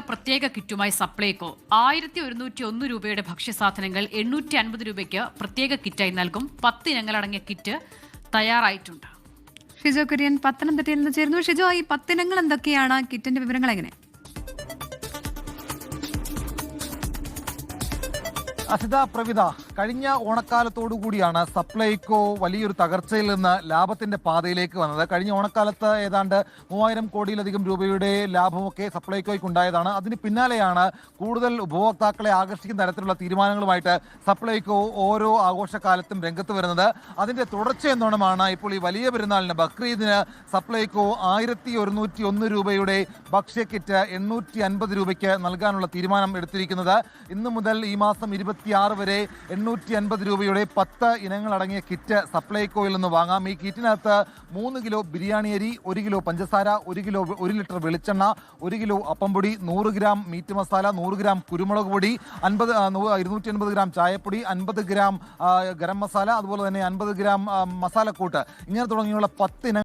പ്രത്യേക കിറ്റുമായി സപ്ലൈകോ 1101 രൂപയുടെ ഭക്ഷ്യസാധനങ്ങൾ 850 രൂപയ്ക്ക് പ്രത്യേക കിറ്റായി നൽകും. 10 ഇനങ്ങളടങ്ങിയ കിറ്റ് തയ്യാറായിട്ടുണ്ട്. ഷിജോ കുര്യൻ പത്തനംതിട്ടയിൽ നിന്ന് ചേരുന്നു. ഷിജോ, ഈ 10 ഇനങ്ങൾ എന്തൊക്കെയാണ്? കിറ്റിന്റെ വിവരങ്ങൾ എങ്ങനെ? അസിത, പ്രവിത, കഴിഞ്ഞ ഓണക്കാലത്തോടു കൂടിയാണ് സപ്ലൈകോ വലിയൊരു തകർച്ചയിൽ നിന്ന് ലാഭത്തിന്റെ പാതയിലേക്ക് വന്നത്. കഴിഞ്ഞ ഓണക്കാലത്ത് ഏതാണ്ട് 3000 കോടിയിലധികം രൂപയുടെ ലാഭമൊക്കെ സപ്ലൈകോയ്ക്ക് ഉണ്ടായതാണ്. അതിന് പിന്നാലെയാണ് കൂടുതൽ ഉപഭോക്താക്കളെ ആകർഷിക്കുന്ന തരത്തിലുള്ള തീരുമാനങ്ങളുമായിട്ട് സപ്ലൈകോ ഓരോ ആഘോഷക്കാലത്തും രംഗത്ത് വരുന്നത്. അതിന്റെ തുടർച്ചയെന്നോണമാണ് ഇപ്പോൾ ഈ വലിയ പെരുന്നാളിന് ബക്രീദിന് സപ്ലൈകോ 1101 രൂപയുടെ ഭക്ഷ്യക്കിറ്റ് 850 രൂപയ്ക്ക് നൽകാനുള്ള തീരുമാനം എടുത്തിരിക്കുന്നത്. ഇന്ന് മുതൽ ഈ മാസം 26 വരെ 850 രൂപയുടെ 10 ഇനങ്ങളടങ്ങിയ കിറ്റ് സപ്ലൈകോയിൽ നിന്ന് വാങ്ങാം. ഈ കിറ്റിനകത്ത് 3 കിലോ ബിരിയാണി അരി, 1 കിലോ പഞ്ചസാര, 1 ലിറ്റർ വെളിച്ചെണ്ണ, 1 കിലോ അപ്പംപൊടി, 100 ഗ്രാം മീറ്റ് മസാല, 100 ഗ്രാം കുരുമുളക് പൊടി, 250 ഗ്രാം ചായപ്പൊടി, 50 ഗ്രാം ഗരം മസാല, അതുപോലെ തന്നെ 50 ഗ്രാം മസാലക്കൂട്ട്, ഇങ്ങനെ തുടങ്ങിയുള്ള 10 ഇനങ്ങൾ